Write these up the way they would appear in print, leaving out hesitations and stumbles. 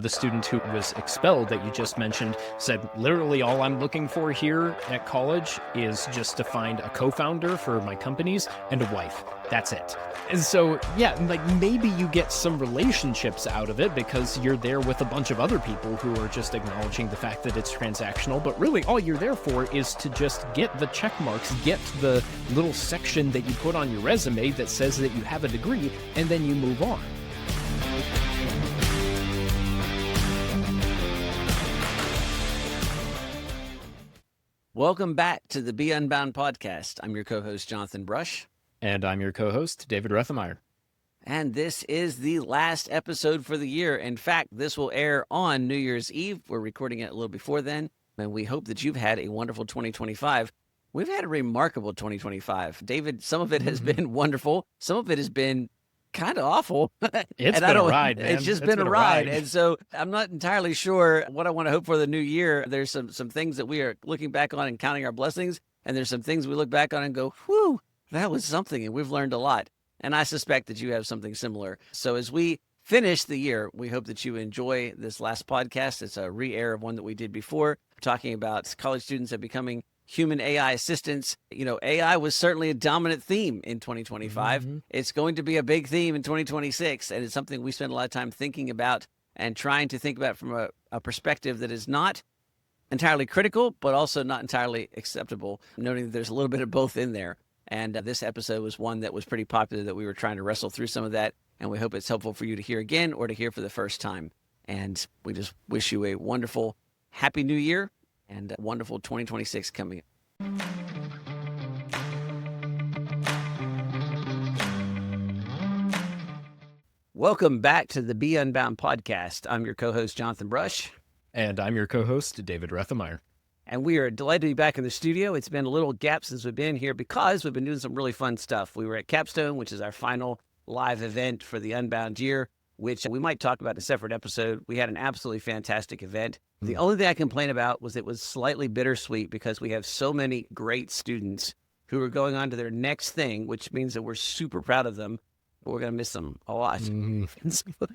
The student who was expelled that you just mentioned said, literally all I'm looking for here at college is just to find a co-founder for my companies and a wife. That's it. And so, yeah, like maybe you get some relationships out of it because you're there with a bunch of other people who are just acknowledging the fact that it's transactional. But really all you're there for is to just get the check marks, get the little section that you put on your resume that says that you have a degree, and then you move on. Welcome back to the Be Unbound podcast. I'm your co-host, Jonathan Brush. And I'm your co-host, David Rethemeyer. And this is the last episode for the year. In fact, this will air on New Year's Eve. We're recording it a little before then, and we hope that you've had a wonderful 2025. We've had a remarkable 2025. David, some of it has been wonderful. Some of it has been kind of awful. It's been a ride, man. It's just been a ride. And so I'm not entirely sure what I want to hope for the new year. There's some things that we are looking back on and counting our blessings. And there's some things we look back on and go, whew, that was something. And we've learned a lot. And I suspect that you have something similar. So as we finish the year, we hope that you enjoy this last podcast. It's a re-air of one that we did before, talking about college students and becoming human AI assistants. You know, AI was certainly a dominant theme in 2025. Mm-hmm. It's going to be a big theme in 2026. And it's something we spend a lot of time thinking about and trying to think about from a perspective that is not entirely critical, but also not entirely acceptable, noting that there's a little bit of both in there. And this episode was one that was pretty popular that we were trying to wrestle through some of that. And we hope it's helpful for you to hear again or to hear for the first time. And we just wish you a wonderful, happy new year and a wonderful 2026 coming. Welcome back to the Be Unbound podcast. I'm your co-host, Jonathan Brush. And I'm your co-host, David Rethemeyer. And we are delighted to be back in the studio. It's been a little gap since we've been here because we've been doing some really fun stuff. We were at Capstone, which is our final live event for the Unbound year, which we might talk about in a separate episode. We had an absolutely fantastic event. The only thing I complain about was it was slightly bittersweet because we have so many great students who are going on to their next thing, which means that we're super proud of them, but we're going to miss them a lot. Mm-hmm.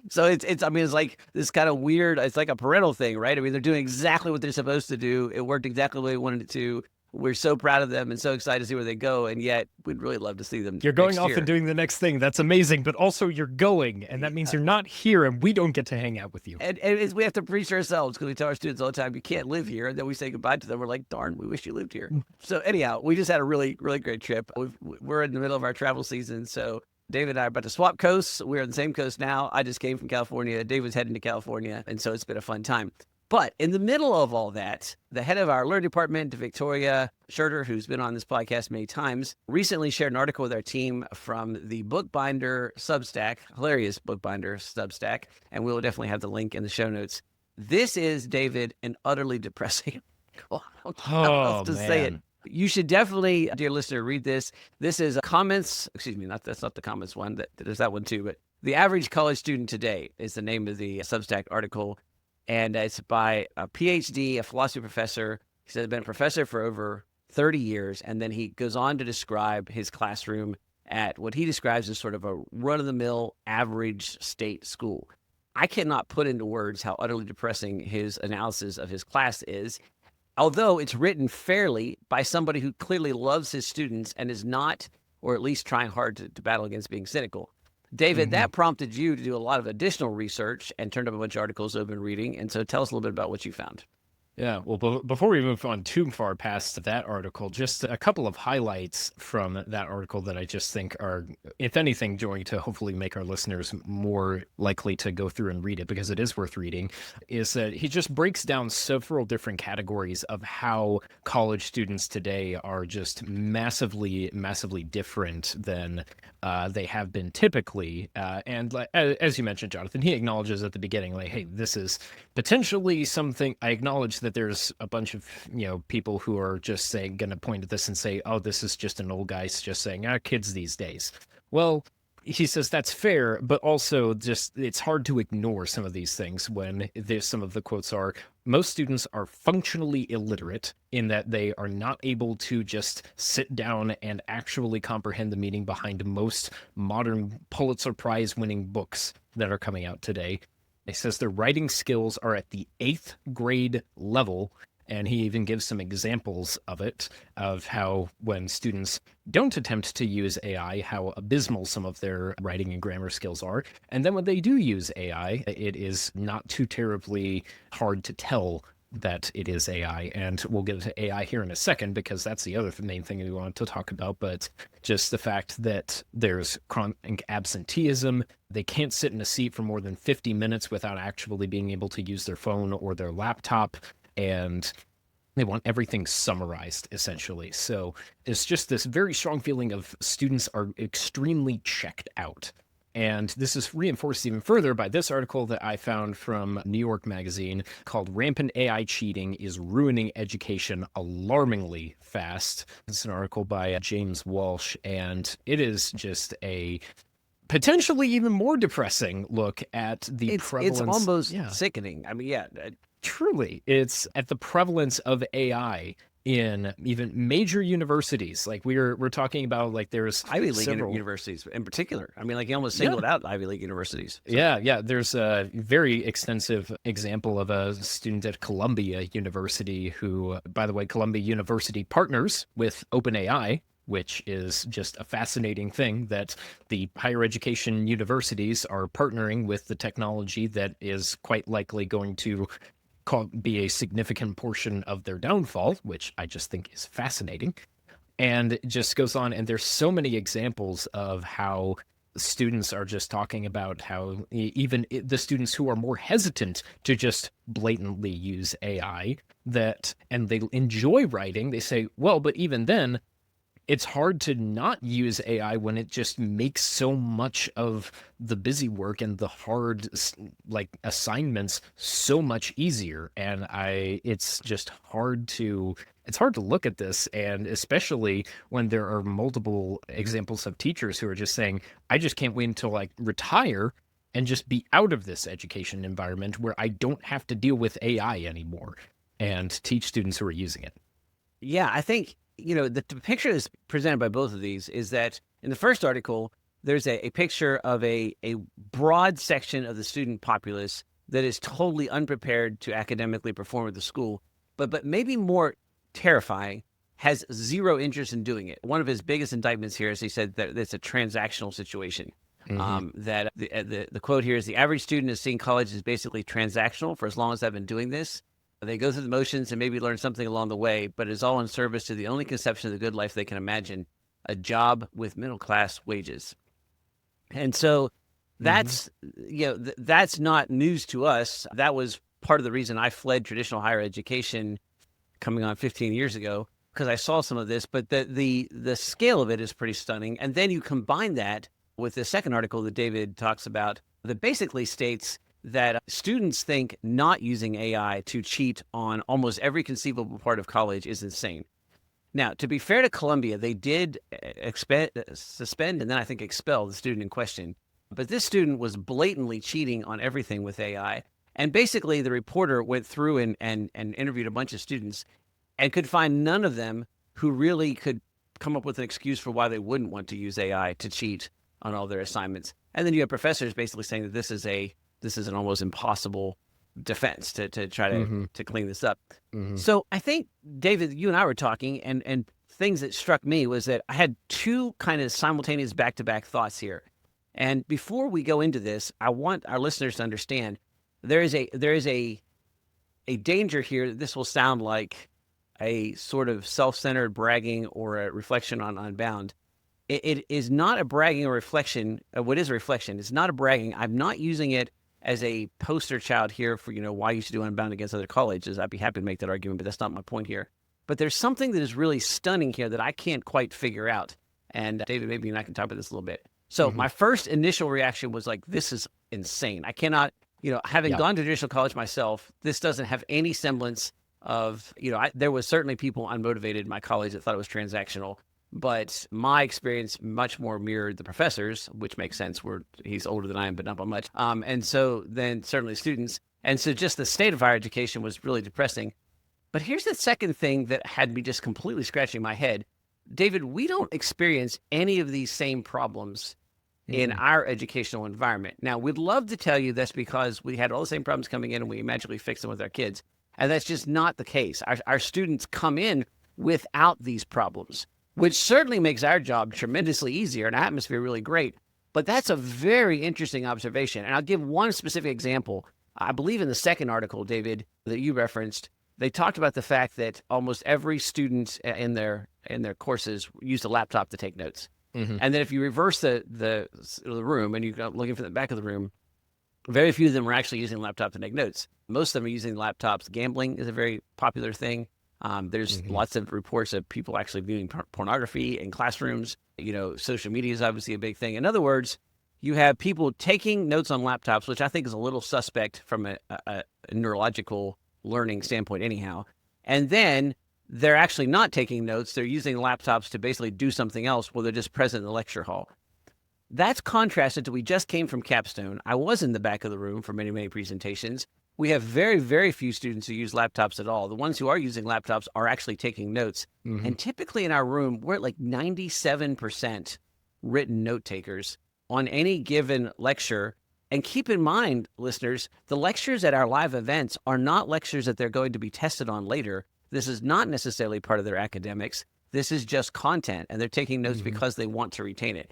So it's like this kind of weird, it's like a parental thing, right? I mean, they're doing exactly what they're supposed to do. It worked exactly the way we wanted it to. We're so proud of them and so excited to see where they go. And yet we'd really love to see them. You're going off and doing the next thing. That's amazing. But also you're going. And that means you're not here and we don't get to hang out with you. And we have to preach ourselves because we tell our students all the time, you can't live here. And then we say goodbye to them. We're like, darn, we wish you lived here. So anyhow, we just had a really, really great trip. We're in the middle of our travel season. So David and I are about to swap coasts. We're on the same coast now. I just came from California. David's heading to California. And so it's been a fun time. But in the middle of all that, the head of our learning department, Victoria Scherter, who's been on this podcast many times, recently shared an article with our team from the Bookbinder Substack, hilarious Bookbinder Substack, and we'll definitely have the link in the show notes. This is, David, an utterly depressing. I don't know how else to say it. You should definitely, dear listener, read this. This is comments, that's not the comments one, there's that one too, but The Average College Student Today is the name of the Substack article. And it's by a PhD, a philosophy professor. He said he's been a professor for over 30 years. And then he goes on to describe his classroom at what he describes as sort of a run-of-the-mill average state school. I cannot put into words how utterly depressing his analysis of his class is, although it's written fairly by somebody who clearly loves his students and is not, or at least trying hard to battle against being cynical. David, that prompted you to do a lot of additional research and turned up a bunch of articles I've been reading. And so tell us a little bit about what you found. Yeah, well, before we move on too far past that article, just a couple of highlights from that article that I just think are, if anything, going to hopefully make our listeners more likely to go through and read it, because it is worth reading, is that he just breaks down several different categories of how college students today are just massively, massively different than they have been typically. And as you mentioned, Jonathan, he acknowledges at the beginning, like, hey, this is potentially something. I acknowledge that there's a bunch of, people who are just saying, going to point at this and say, oh, this is just an old guy just saying, kids these days. Well, he says that's fair, but also just it's hard to ignore some of these things when there's some of the quotes are, most students are functionally illiterate in that they are not able to just sit down and actually comprehend the meaning behind most modern Pulitzer Prize winning books that are coming out today. It says their writing skills are at the 8th grade level. And he even gives some examples of it, of how when students don't attempt to use AI, how abysmal some of their writing and grammar skills are. And then when they do use AI, it is not too terribly hard to tell that it is AI. And we'll get into AI here in a second, because that's the other main thing we want to talk about. But just the fact that there's chronic absenteeism, they can't sit in a seat for more than 50 minutes without actually being able to use their phone or their laptop. And they want everything summarized, essentially. So it's just this very strong feeling of students are extremely checked out. And this is reinforced even further by this article that I found from New York Magazine called "Rampant AI Cheating is Ruining Education Alarmingly Fast." It's an article by James Walsh, and it is just a potentially even more depressing look at the prevalence. It's almost sickening. I mean, truly, it's at the prevalence of AI in even major universities. Like we're talking about, like there's Ivy League universities in particular. I mean, like you almost singled out Ivy League universities. So. Yeah. There's a very extensive example of a student at Columbia University who, by the way, Columbia University partners with OpenAI, which is just a fascinating thing that the higher education universities are partnering with the technology that is quite likely going to be a significant portion of their downfall, which I just think is fascinating. And it just goes on, and there's so many examples of how students are just talking about how even the students who are more hesitant to just blatantly use AI, and they enjoy writing, they say, well, but even then, it's hard to not use AI when it just makes so much of the busy work and the hard, like, assignments so much easier. And it's just hard to look at this. And especially when there are multiple examples of teachers who are just saying, I just can't wait until I retire and just be out of this education environment where I don't have to deal with AI anymore, and teach students who are using it. Yeah, I think, the picture that's presented by both of these is that in the first article, there's a picture of a broad section of the student populace that is totally unprepared to academically perform at the school, but maybe more terrifying, has zero interest in doing it. One of his biggest indictments here is he said that it's a transactional situation. That the quote here is, the average student is seeing college as basically transactional. For as long as I've been doing this, they go through the motions and maybe learn something along the way, but it's all in service to the only conception of the good life they can imagine, a job with middle-class wages. And so that's, that's not news to us. That was part of the reason I fled traditional higher education coming on 15 years ago, because I saw some of this, but the scale of it is pretty stunning. And then you combine that with the second article that David talks about that basically states that students think not using AI to cheat on almost every conceivable part of college is insane. Now, to be fair to Columbia, they did suspend and then I think expel the student in question. But this student was blatantly cheating on everything with AI. And basically, the reporter went through and interviewed a bunch of students and could find none of them who really could come up with an excuse for why they wouldn't want to use AI to cheat on all their assignments. And then you have professors basically saying that this is an almost impossible defense to try to clean this up. So I think, David, you and I were talking, and things that struck me was that I had two kind of simultaneous back-to-back thoughts here. And before we go into this, I want our listeners to understand there is a danger here that this will sound like a sort of self-centered bragging or a reflection on Unbound. It is not a bragging or reflection. What is a reflection? It's not a bragging. I'm not using it as a poster child here for, why you should do Unbound against other colleges. I'd be happy to make that argument, but that's not my point here. But there's something that is really stunning here that I can't quite figure out. And David, maybe you and I can talk about this a little bit. So my first initial reaction was like, this is insane. I cannot, having gone to traditional college myself, this doesn't have any semblance of, there was certainly people unmotivated in my college that thought it was transactional. But my experience much more mirrored the professors, which makes sense. He's older than I am, but not by much. And so then certainly students. And so just the state of higher education was really depressing. But here's the second thing that had me just completely scratching my head. David, we don't experience any of these same problems in Mm, our educational environment. Now, we'd love to tell you that's because we had all the same problems coming in and we magically fixed them with our kids. And that's just not the case. Our students come in without these problems, which certainly makes our job tremendously easier and our atmosphere really great. But that's a very interesting observation. And I'll give one specific example. I believe in the second article, David, that you referenced, they talked about the fact that almost every student in their courses used a laptop to take notes. mhm, And then if you reverse the room and you go looking for the back of the room, very few of them are actually using laptops to make notes. Most of them are using laptops. Gambling is a very popular thing. There's mhm. lots of reports of people actually viewing pornography in classrooms. Social media is obviously a big thing. In other words, you have people taking notes on laptops, which I think is a little suspect from a neurological learning standpoint, anyhow. And then they're actually not taking notes. They're using laptops to basically do something else while they're just present in the lecture hall. That's contrasted to we just came from Capstone. I was in the back of the room for many, many presentations. We have very, very few students who use laptops at all. The ones who are using laptops are actually taking notes. Mhm. And typically in our room, we're at like 97% written note takers on any given lecture. And keep in mind, listeners, the lectures at our live events are not lectures that they're going to be tested on later. This is not necessarily part of their academics. This is just content, and they're taking notes Mhm. because they want to retain it.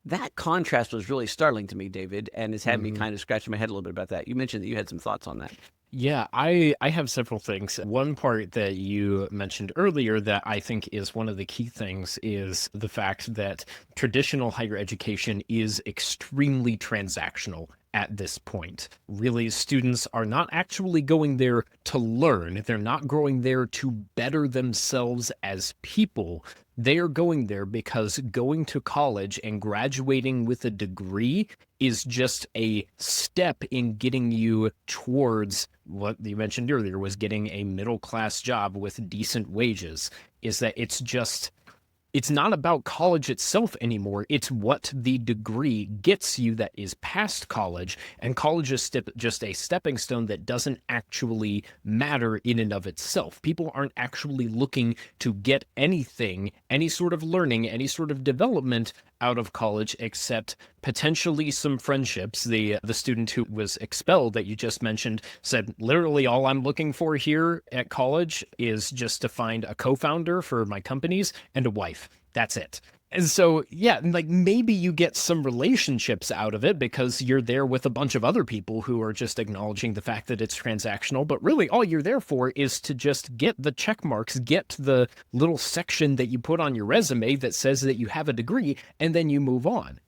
That contrast was really startling to me, David, and it's had me Mhm. kind of scratching my head a little bit about that. You mentioned that you had some thoughts on that. Yeah, I have several things. One part that you mentioned earlier that I think is one of the key things is the fact that traditional higher education is extremely transactional at this point. Really, students are not actually going there to learn. They're not going there to better themselves as people. They are going there because going to college and graduating with a degree is just a step in getting you towards what you mentioned earlier was getting a middle class job with decent wages. Is that it's not about college itself anymore. It's what the degree gets you that is past college. And college is just a stepping stone that doesn't actually matter in and of itself. People aren't actually looking to get anything, any sort of learning, any sort of development out of college except potentially some friendships. The student who was expelled that you just mentioned said literally all I'm looking for here at college is just to find a co-founder for my companies and a wife. That's it. And so, yeah, like maybe you get some relationships out of it because you're there with a bunch of other people who are just acknowledging the fact that it's transactional. But really, all you're there for is to just get the check marks, get the little section that you put on your resume that says that you have a degree, and then you move on.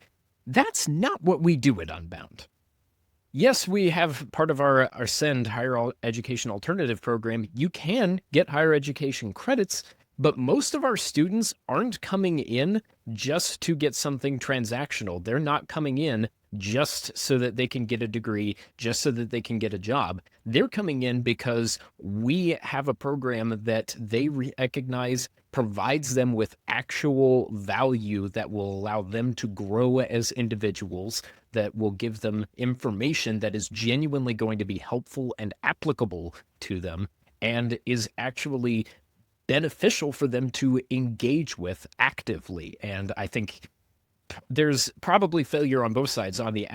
That's not what we do at Unbound. Yes, we have part of our SEND higher education alternative program. You can get higher education credits, but most of our students aren't coming in just to get something transactional. They're not coming in just so that they can get a degree, just so that they can get a job. They're coming in because we have a program that they recognize provides them with actual value that will allow them to grow as individuals, that will give them information that is genuinely going to be helpful and applicable to them, and is actually beneficial for them to engage with actively. And I think there's probably failure on both sides, on the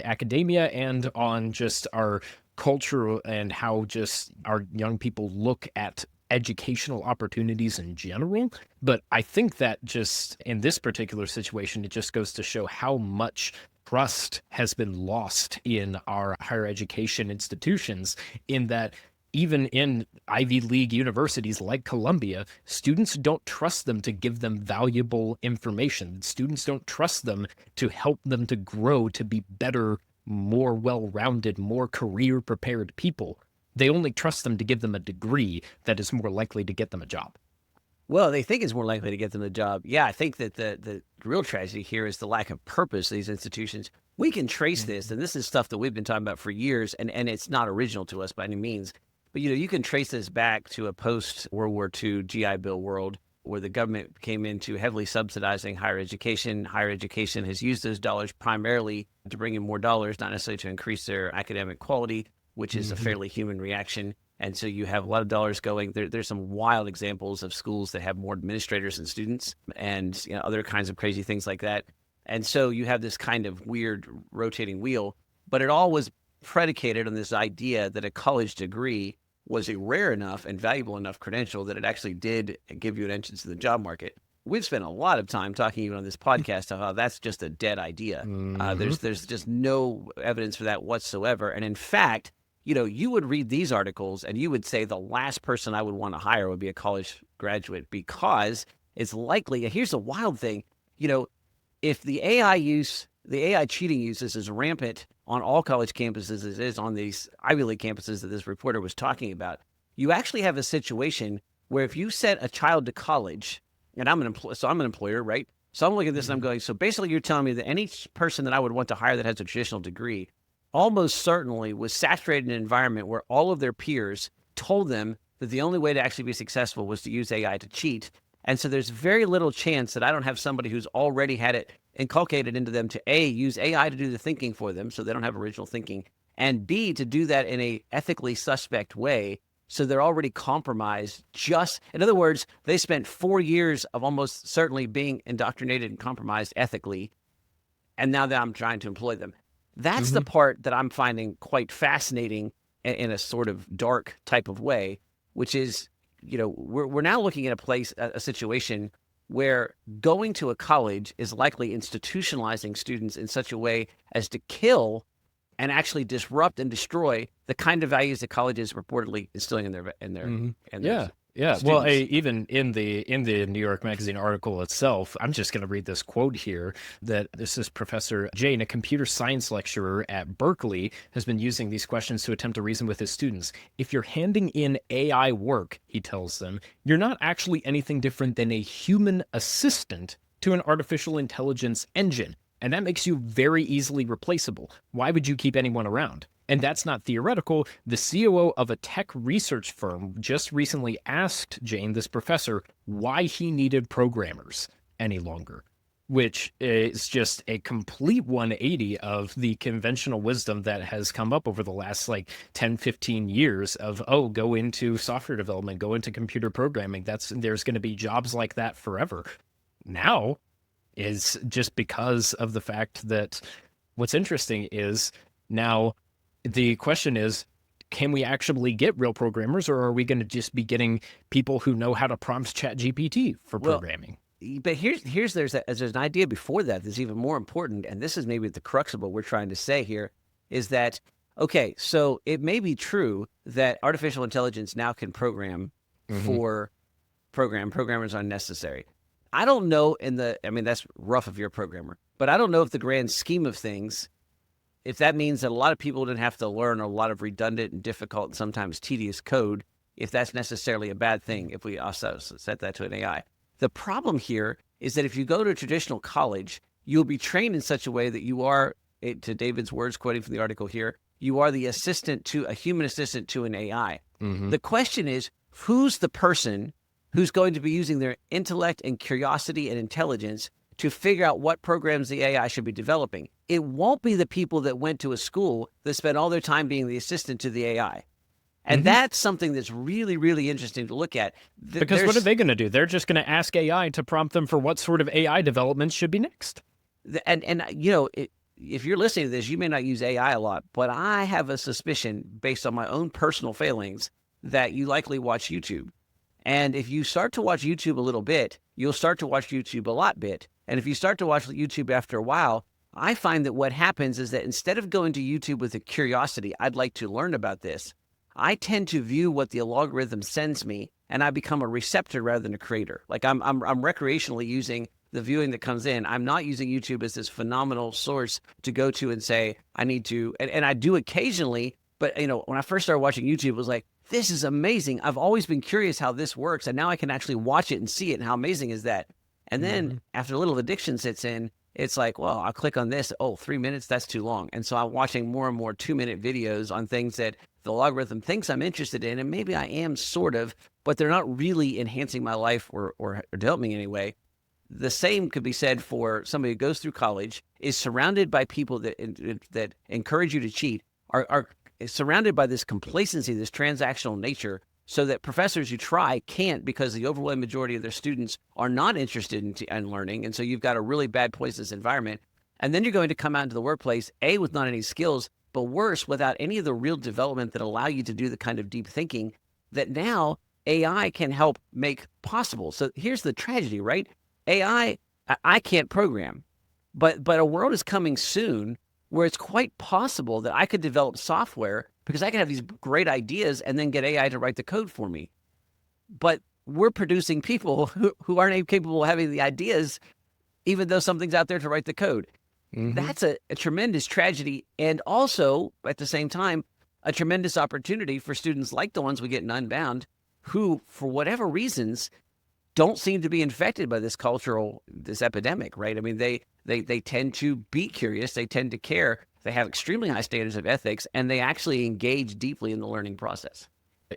academia and on just our culture and how just our young people look at educational opportunities in general. But I think that just in this particular situation, it just goes to show how much trust has been lost in our higher education institutions, in that even in Ivy League universities like Columbia, students don't trust them to give them valuable information. Students don't trust them to help them to grow to be better, more well rounded, more career prepared people. They only trust them to give them a degree that is more likely to get them a job. Well, they think it's more likely to get them the job. Yeah, I think that the real tragedy here is the lack of purpose of these institutions. We can trace this, Mhm. and this is stuff that we've been talking about for years, and it's not original to us by any means. But you can trace this back to a post World War II GI Bill world where the government came into heavily subsidizing higher education. Higher education has used those dollars primarily to bring in more dollars, not necessarily to increase their academic quality, which is a Mhm. fairly human reaction. And so you have a lot of dollars going. There's some wild examples of schools that have more administrators than students, and other kinds of crazy things like that. And so you have this kind of weird rotating wheel, but it all was predicated on this idea that a college degree was a rare enough and valuable enough credential that it actually did give you an entrance to the job market. We've spent a lot of time talking even on this podcast of how that's just a dead idea. Mhm. There's just no evidence for that whatsoever. And in fact, you would read these articles and you would say the last person I would want to hire would be a college graduate because it's likely. And here's the wild thing, you know, if the AI cheating use is as rampant on all college campuses as it is on these Ivy League campuses that this reporter was talking about, you actually have a situation where if you sent a child to college, and I'm an employer, right? So I'm looking at this and I'm going, so basically you're telling me that any person that I would want to hire that has a traditional degree almost certainly was saturated in an environment where all of their peers told them that the only way to actually be successful was to use AI to cheat. And so there's very little chance that I don't have somebody who's already had it inculcated into them to A, use AI to do the thinking for them so they don't have original thinking, and B, to do that in a ethically suspect way. So they're already compromised. In other words, they spent 4 years of almost certainly being indoctrinated and compromised ethically. And now that I'm trying to employ them. That's the Mhm. part that I'm finding quite fascinating in a sort of dark type of way, which is, we're now looking at a situation where going to a college is likely institutionalizing students in such a way as to kill and actually disrupt and destroy the kind of values that colleges reportedly instilling in their Yeah, yeah. Well, students. even in the New York Magazine article itself, I'm just going to read this quote here. That this is Professor Jane, a computer science lecturer at Berkeley, has been using these questions to attempt to reason with his students. If you're handing in AI work, he tells them, you're not actually anything different than a human assistant to an artificial intelligence engine. And that makes you very easily replaceable. Why would you keep anyone around? And that's not theoretical. The COO of a tech research firm just recently asked Jane, this professor, why he needed programmers any longer, which is just a complete 180 of the conventional wisdom that has come up over the last 10, 15 years of, oh, go into software development, go into computer programming. There's going to be jobs like that forever. Now is just because of the fact that what's interesting is now the question is, can we actually get real programmers, or are we going to just be getting people who know how to prompt chat GPT for Well, programming? but there's an idea before that that's even more important, and this is maybe the crux of what we're trying to say here, is that, okay, so it may be true that artificial intelligence now can program Hmm. for programmers are necessary. I don't know that's rough if you're a programmer, but I don't know if the grand scheme of things, if that means that a lot of people didn't have to learn a lot of redundant and difficult and sometimes tedious code, if that's necessarily a bad thing, if we also set that to an AI. The problem here is that if you go to a traditional college, you'll be trained in such a way that you are, to David's words, quoting from the article here, you are the a human assistant to an AI. Hmm. The question is, who's the person who's going to be using their intellect and curiosity and intelligence to figure out what programs the AI should be developing? It won't be the people that went to a school that spent all their time being the assistant to the AI. And Hmm. that's something that's really, really interesting to look at. Because what are they going to do? They're just going to ask AI to prompt them for what sort of AI development should be next. If you're listening to this, you may not use AI a lot, but I have a suspicion based on my own personal failings that you likely watch YouTube. And if you start to watch YouTube a little bit, you'll start to watch YouTube a lot bit. And if you start to watch YouTube after a while, I find that what happens is that instead of going to YouTube with a curiosity, I'd like to learn about this, I tend to view what the algorithm sends me, and I become a receptor rather than a creator. Like I'm recreationally using the viewing that comes in. I'm not using YouTube as this phenomenal source to go to and say, I need to, and I do occasionally, but when I first started watching YouTube, it was like, this is amazing. I've always been curious how this works, and now I can actually watch it and see it, and how amazing is that? And then Hmm. after a little addiction sits in, it's like, well, I'll click on this. Oh, 3 minutes, that's too long. And so I'm watching more and more 2-minute videos on things that the algorithm thinks I'm interested in, and maybe I am sort of, but they're not really enhancing my life or developing me anyway. The same could be said for somebody who goes through college, is surrounded by people that encourage you to cheat, are surrounded by this complacency, this transactional nature, so that professors who try can't because the overwhelming majority of their students are not interested in learning. And so you've got a really bad poisonous environment. And then you're going to come out into the workplace, A, with not any skills, but worse, without any of the real development that allow you to do the kind of deep thinking that now AI can help make possible. So here's the tragedy, right? AI, I can't program, but a world is coming soon where it's quite possible that I could develop software because I can have these great ideas and then get AI to write the code for me. But we're producing people who aren't capable of having the ideas, even though something's out there to write the code. That's a tremendous tragedy. And also, at the same time, a tremendous opportunity for students like the ones we get in Unbound, who, for whatever reasons, don't seem to be infected by this epidemic, right? I mean, they tend to be curious, they tend to care, they have extremely high standards of ethics, and they actually engage deeply in the learning process.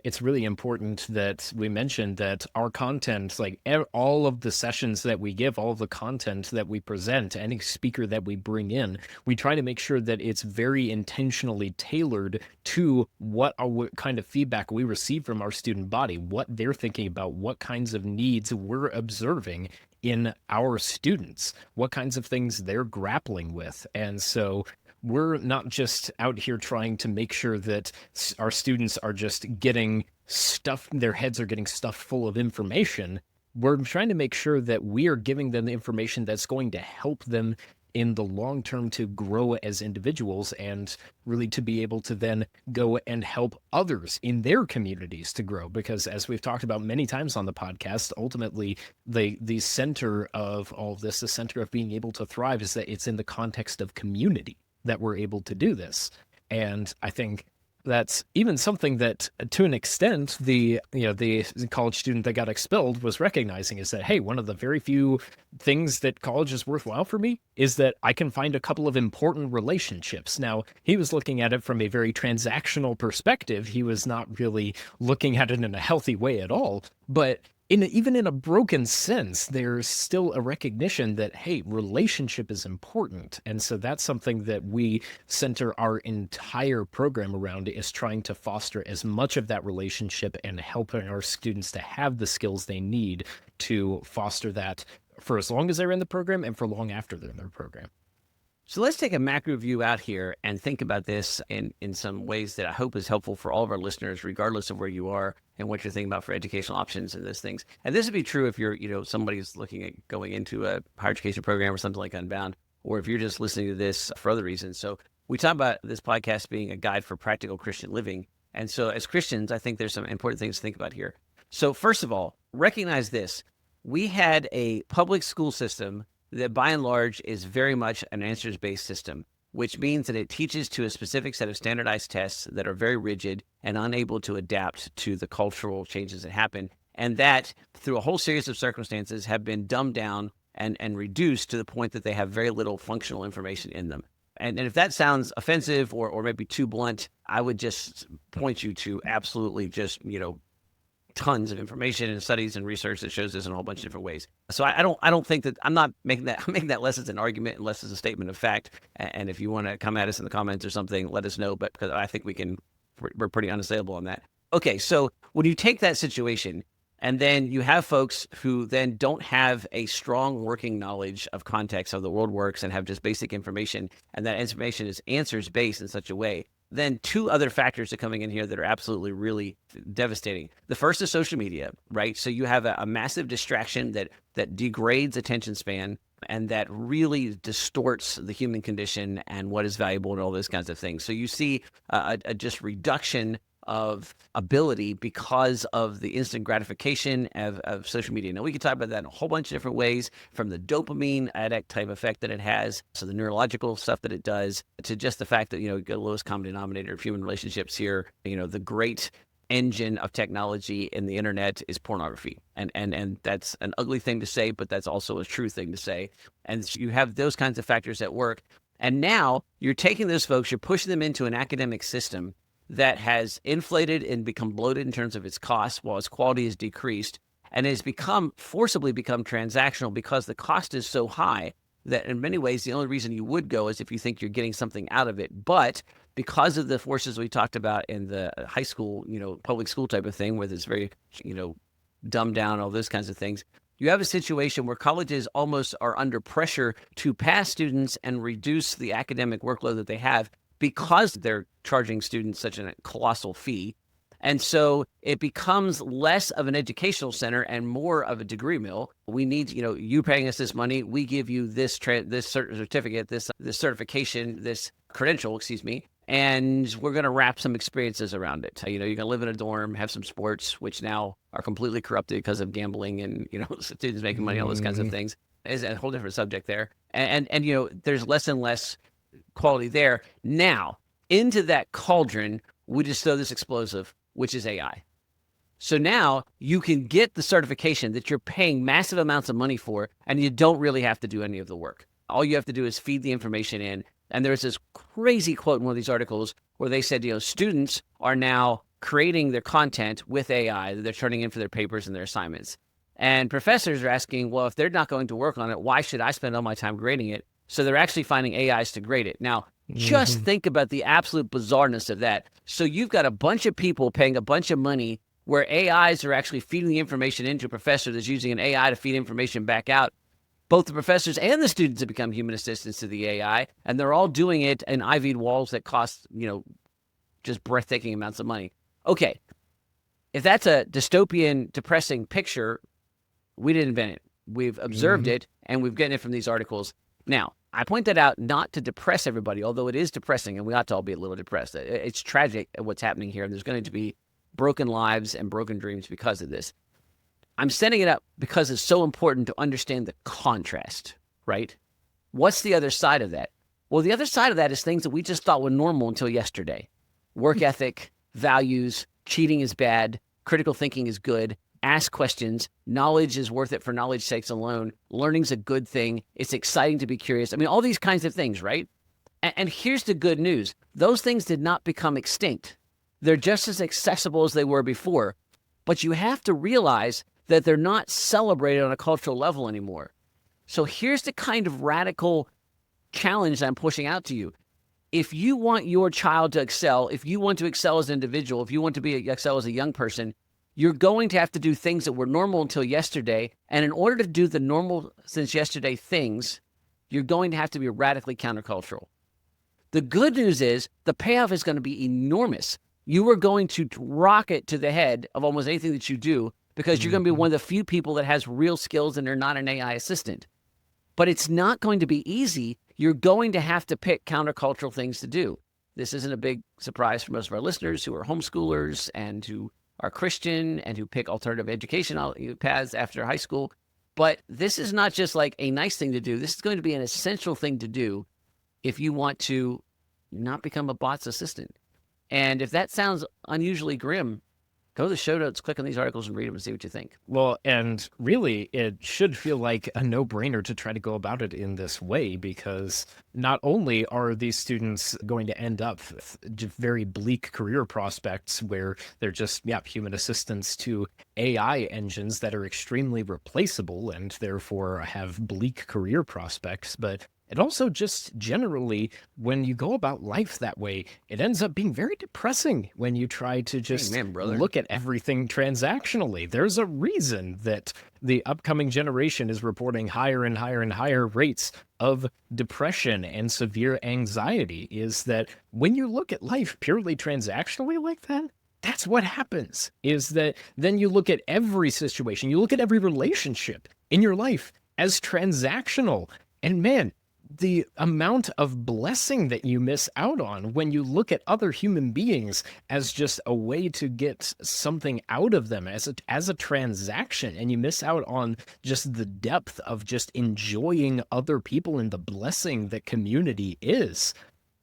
It's really important that we mentioned that our content, like all of the sessions that we give, all of the content that we present, any speaker that we bring in, we try to make sure that it's very intentionally tailored to what kind of feedback we receive from our student body, what they're thinking about, what kinds of needs we're observing in our students, what kinds of things they're grappling with. And so we're not just out here trying to make sure that our students are just getting stuff, their heads are getting stuffed full of information. We're trying to make sure that we are giving them the information that's going to help them in the long term to grow as individuals and really to be able to then go and help others in their communities to grow. Because as we've talked about many times on the podcast, ultimately the center of all of this, the center of being able to thrive, is that it's in the context of community that we're able to do this. And I think that's even something that, to an extent, the college student that got expelled was recognizing, is that, hey, one of the very few things that college is worthwhile for me is that I can find a couple of important relationships. Now, he was looking at it from a very transactional perspective. He was not really looking at it in a healthy way at all. But even in a broken sense, there's still a recognition that, hey, relationship is important. And so that's something that we center our entire program around, is trying to foster as much of that relationship and helping our students to have the skills they need to foster that for as long as they're in the program and for long after they're in their program. So let's take a macro view out here and think about this in some ways that I hope is helpful for all of our listeners, regardless of where you are and what you're thinking about for educational options and those things. And this would be true if you're, somebody who's looking at going into a higher education program or something like Unbound, or if you're just listening to this for other reasons. So we talk about this podcast being a guide for practical Christian living. And so as Christians, I think there's some important things to think about here. So first of all, recognize this. We had a public school system that by and large is very much an answers-based system, which means that it teaches to a specific set of standardized tests that are very rigid and unable to adapt to the cultural changes that happen, and that through a whole series of circumstances have been dumbed down and reduced to the point that they have very little functional information in them. And if that sounds offensive or maybe too blunt, I would just point you to absolutely just, tons of information and studies and research that shows this in a whole bunch of different ways. So I don't think that I'm making that less as an argument, less as a statement of fact. And if you want to come at us in the comments or something, let us know. But because I think we're pretty unassailable on that. Okay, so when you take that situation and then you have folks who then don't have a strong working knowledge of context, how the world works, and have just basic information, and that information is answers based in such a way, then two other factors are coming in here that are absolutely really devastating. The first is social media, right? So you have a massive distraction that degrades attention span and that really distorts the human condition and what is valuable and all those kinds of things. So you see a just reduction of ability because of the instant gratification of social media. Now, we can talk about that in a whole bunch of different ways, from the dopamine addict type effect that it has, so the neurological stuff that it does, to just the fact that, you get the lowest common denominator of human relationships here. The great engine of technology in the internet is pornography. And that's an ugly thing to say, but that's also a true thing to say. And you have those kinds of factors at work. And now you're taking those folks, you're pushing them into an academic system that has inflated and become bloated in terms of its costs while its quality has decreased, and has forcibly become transactional because the cost is so high that in many ways the only reason you would go is if you think you're getting something out of it. But because of the forces we talked about in the high school, public school type of thing, where there's very, dumbed down, all those kinds of things. You have a situation where colleges almost are under pressure to pass students and reduce the academic workload that they have because they're charging students such a colossal fee. And so it becomes less of an educational center and more of a degree mill. We need, you paying us this money. We give you this certificate, this certification, this credential, excuse me, and we're going to wrap some experiences around it. You're going to live in a dorm, have some sports, which now are completely corrupted because of gambling and, students making money, all those kinds of things. Is a whole different subject there. And there's less and less quality there. Now, into that cauldron, we just throw this explosive, which is AI. So now you can get the certification that you're paying massive amounts of money for, and you don't really have to do any of the work. All you have to do is feed the information in. And there's this crazy quote in one of these articles where they said, students are now creating their content with AI that they're turning in for their papers and their assignments. And professors are asking, well, if they're not going to work on it, why should I spend all my time grading it? So they're actually finding AIs to grade it. Now, just think about the absolute bizarreness of that. So you've got a bunch of people paying a bunch of money where AIs are actually feeding the information into a professor that's using an AI to feed information back out. Both the professors and the students have become human assistants to the AI, and they're all doing it in IV'd walls that cost, just breathtaking amounts of money. Okay, if that's a dystopian, depressing picture, we didn't invent it. We've observed it, and we've gotten it from these articles. Now, I point that out not to depress everybody, although it is depressing, and we ought to all be a little depressed. It's tragic what's happening here, and there's going to be broken lives and broken dreams because of this. I'm setting it up because it's so important to understand the contrast, right? What's the other side of that? Well, the other side of that is things that we just thought were normal until yesterday. Work ethic, values, cheating is bad, critical thinking is good, ask questions, knowledge is worth it for knowledge's sake alone, learning's a good thing, it's exciting to be curious. I mean, all these kinds of things, right? And here's the good news. Those things did not become extinct. They're just as accessible as they were before. But you have to realize that they're not celebrated on a cultural level anymore. So here's the kind of radical challenge I'm pushing out to you. If you want your child to excel, if you want to excel as an individual, if you want to excel as a young person, you're going to have to do things that were normal until yesterday. And in order to do the normal since yesterday things, you're going to have to be radically countercultural. The good news is the payoff is going to be enormous. You are going to rocket to the head of almost anything that you do because you're going to be one of the few people that has real skills and they're not an AI assistant. But it's not going to be easy. You're going to have to pick countercultural things to do. This isn't a big surprise for most of our listeners who are homeschoolers and who are Christian and who pick alternative education paths after high school. But this is not just like a nice thing to do. This is going to be an essential thing to do if you want to not become a bot's assistant. And if that sounds unusually grim, go to the show notes, click on these articles and read them and see what you think. Well, and really, it should feel like a no-brainer to try to go about it in this way, because not only are these students going to end up with very bleak career prospects where they're just, human assistants to AI engines that are extremely replaceable and therefore have bleak career prospects, but it also just generally, when you go about life that way, it ends up being very depressing when you try to just look at everything transactionally. There's a reason that the upcoming generation is reporting higher and higher and higher rates of depression and severe anxiety, is that when you look at life purely transactionally like that, that's what happens, is that then you look at every situation, you look at every relationship in your life as transactional. And man, the amount of blessing that you miss out on when you look at other human beings as just a way to get something out of them as a transaction, and you miss out on just the depth of just enjoying other people and the blessing that community is.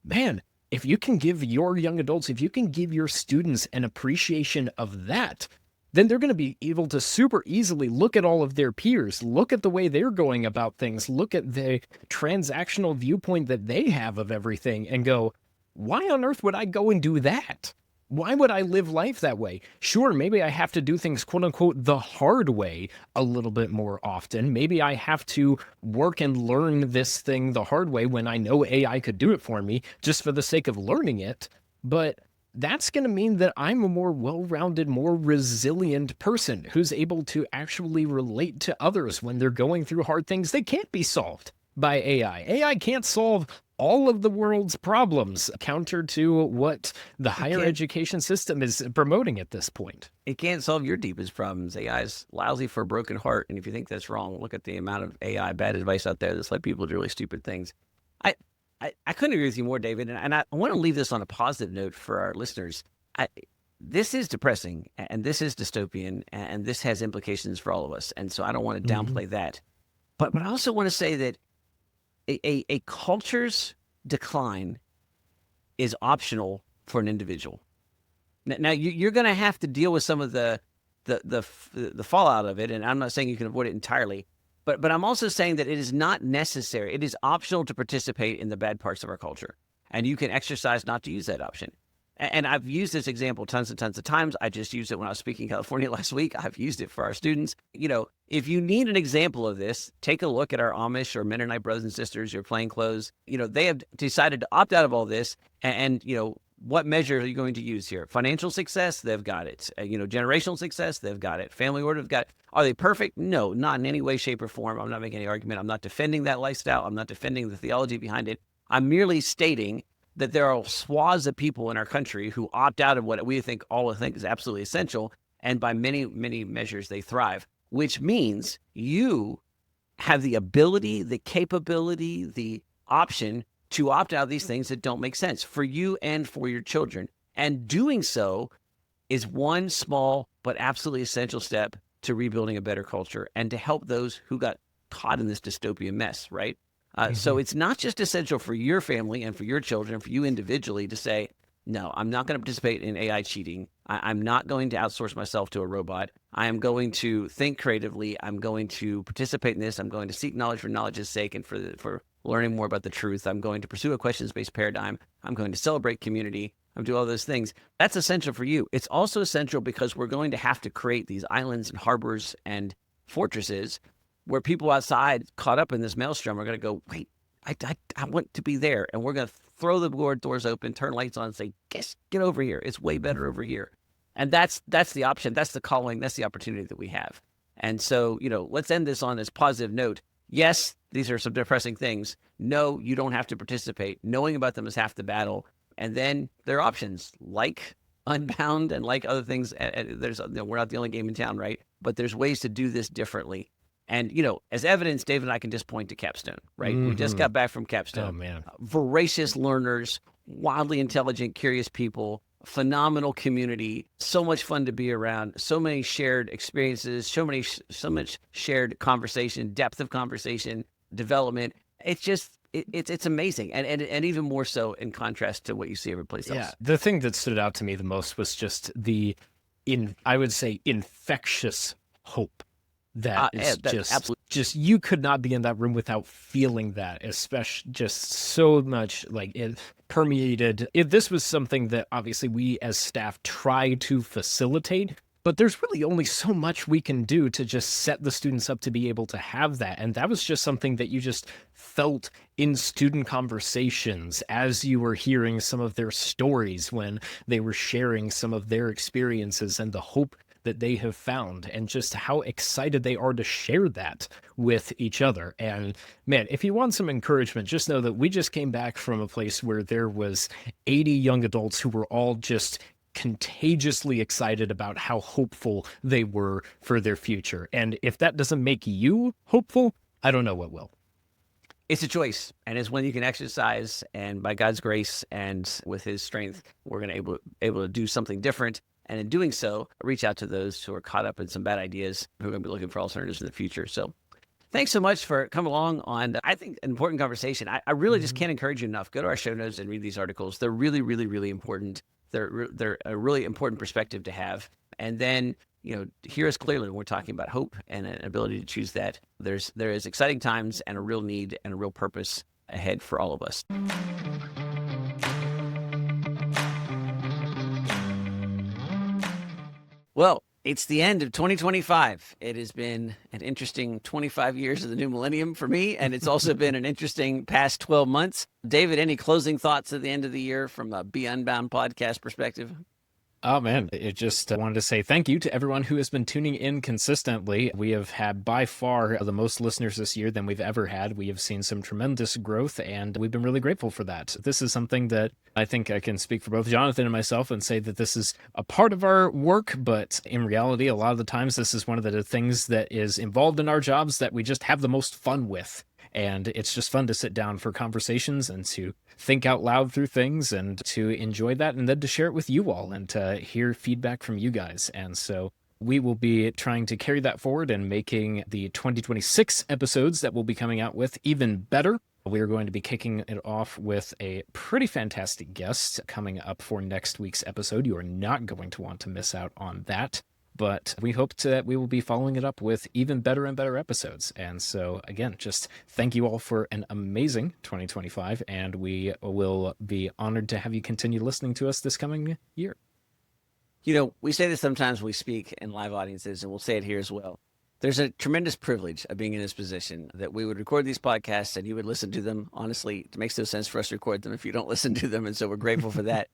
Man, if you can give your young adults, if you can give your students an appreciation of that, then they're going to be able to super easily look at all of their peers, look at the way they're going about things, look at the transactional viewpoint that they have of everything and go, why on earth would I go and do that? Why would I live life that way? Sure, maybe I have to do things quote unquote the hard way a little bit more often. Maybe I have to work and learn this thing the hard way when I know AI could do it for me just for the sake of learning it. But that's going to mean that I'm a more well rounded, more resilient person who's able to actually relate to others when they're going through hard things that can't be solved by AI. AI can't solve all of the world's problems, counter to what the It higher can't education system is promoting at this point. it can't solve your deepest problems. AI is lousy for a broken heart. And if you think that's wrong, look at the amount of AI bad advice out there that's led people to do really stupid things. I I couldn't agree with you more, David. And I want to leave this on a positive note for our listeners. This is depressing and this is dystopian and this has implications for all of us. And so I don't want to Mhm. downplay that. But I also want to say that a culture's decline is optional for an individual. Now you're going to have to deal with some of the fallout of it, and I'm not saying you can avoid it entirely, but I'm also saying that it is not necessary. It is optional to participate in the bad parts of our culture, and you can exercise not to use that option. And I've used this example tons and tons of times. I just used it when I was speaking in California last week. I've used it for our students. If you need an example of this, take a look at our Amish or Mennonite brothers and sisters, your plain clothes. They have decided to opt out of all this. And what measure are you going to use here? Financial success, they've got it. Generational success, they've got it. Family order, they've got it. Are they perfect? No, not in any way, shape, or form. I'm not making any argument. I'm not defending that lifestyle. I'm not defending the theology behind it. I'm merely stating that there are swaths of people in our country who opt out of what we all think is absolutely essential. And by many, many measures, they thrive, which means you have the ability, the capability, the option to opt out of these things that don't make sense for you and for your children. And doing so is one small but absolutely essential step to rebuilding a better culture and to help those who got caught in this dystopian mess, right? So Mhm. it's not just essential for your family and for your children, for you individually to say, no, I'm not going to participate in AI cheating. I'm not going to outsource myself to a robot. I am going to think creatively. I'm going to participate in this. I'm going to seek knowledge for knowledge's sake and for learning more about the truth. I'm going to pursue a questions-based paradigm. I'm going to celebrate community. I'm do all those things. That's essential for you. It's also essential because we're going to have to create these islands and harbors and fortresses where people outside caught up in this maelstrom are going to go, wait, I want to be there. And we're going to throw the doors open, turn lights on and say, get over here. It's way better over here. And that's the option. That's the calling. That's the opportunity that we have. And so, let's end this on this positive note. Yes, these are some depressing things. No, you don't have to participate. Knowing about them is half the battle. And then there are options like Unbound and like other things. We're not the only game in town, right? But there's ways to do this differently. And, as evidence, David and I can just point to Capstone, right? We just Mhm. got back from Oh, Capstone. man. Voracious learners, wildly intelligent, curious people, phenomenal community, so much fun to be around, so many shared experiences, so much shared conversation, depth of conversation, development. It's just, it's amazing. And even more so in contrast to what you see every place Yeah. else. The thing that stood out to me the most was just I would say, infectious hope that is That just absolutely. you could not be in that room without feeling that, especially just so much like it permeated. This was something that obviously we as staff try to facilitate, but there's really only so much we can do to just set the students up to be able to have that. And that was just something that you just felt in student conversations as you were hearing some of their stories when they were sharing some of their experiences and the hope that they have found and just how excited they are to share that with each other. And man, if you want some encouragement, just know that we just came back from a place where there was 80 young adults who were all just contagiously excited about how hopeful they were for their future. And if that doesn't make you hopeful, I don't know what will. It's a choice, and it's one you can exercise. And by God's grace and with His strength, we're going to able to do something different. And in doing so, reach out to those who are caught up in some bad ideas who are going to be looking for alternatives in the future. So, thanks so much for coming along on, I think, an important conversation. I really just Mhm. can't encourage you enough. Go to our show notes and read these articles. They're really, really, really important. They're a really important perspective to have. And then, hear us clearly when we're talking about hope and an ability to choose that. There is exciting times and a real need and a real purpose ahead for all of us. Well, it's the end of 2025. It has been an interesting 25 years of the new millennium for me, and it's also been an interesting past 12 months. David, any closing thoughts at the end of the year from a Be Unbound podcast perspective? Oh man, it just wanted to say thank you to everyone who has been tuning in consistently. We have had by far the most listeners this year than we've ever had. We have seen some tremendous growth, and we've been really grateful for that. This is something that I think I can speak for both Jonathan and myself and say that this is a part of our work, but in reality, a lot of the times this is one of the things that is involved in our jobs that we just have the most fun with. And it's just fun to sit down for conversations and to think out loud through things and to enjoy that and then to share it with you all and to hear feedback from you guys. And so we will be trying to carry that forward and making the 2026 episodes that we'll be coming out with even better. We are going to be kicking it off with a pretty fantastic guest coming up for next week's episode. You are not going to want to miss out on that. But we hope that we will be following it up with even better and better episodes. And so, again, just thank you all for an amazing 2025. And we will be honored to have you continue listening to us this coming year. You know, we say this sometimes when we speak in live audiences, and we'll say it here as well. There's a tremendous privilege of being in this position that we would record these podcasts and you would listen to them. Honestly, it makes no sense for us to record them if you don't listen to them. And so we're grateful for that.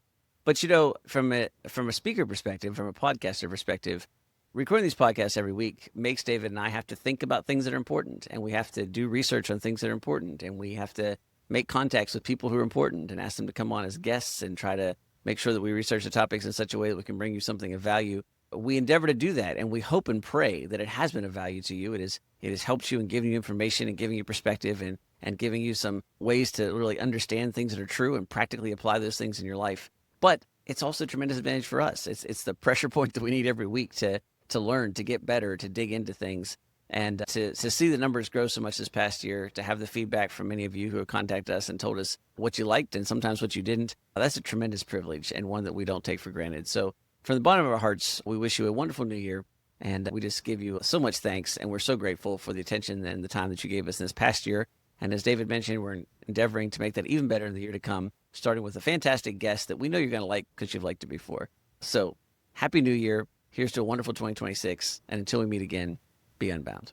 But, you know, from a speaker perspective, from a podcaster perspective, recording these podcasts every week makes David and I have to think about things that are important, and we have to do research on things that are important, and we have to make contacts with people who are important and ask them to come on as guests and try to make sure that we research the topics in such a way that we can bring you something of value. We endeavor to do that, and we hope and pray that it has been of value to you. It has helped you in giving you information and giving you perspective and giving you some ways to really understand things that are true and practically apply those things in your life. But it's also a tremendous advantage for us. It's the pressure point that we need every week to learn, to get better, to dig into things, and to see the numbers grow so much this past year, to have the feedback from many of you who have contacted us and told us what you liked and sometimes what you didn't. That's a tremendous privilege and one that we don't take for granted. So from the bottom of our hearts, we wish you a wonderful new year, and we just give you so much thanks, and we're so grateful for the attention and the time that you gave us in this past year. And as David mentioned, we're endeavoring to make that even better in the year to come, starting with a fantastic guest that we know you're going to like because you've liked it before. So happy new year. Here's to a wonderful 2026. And until we meet again, be unbound.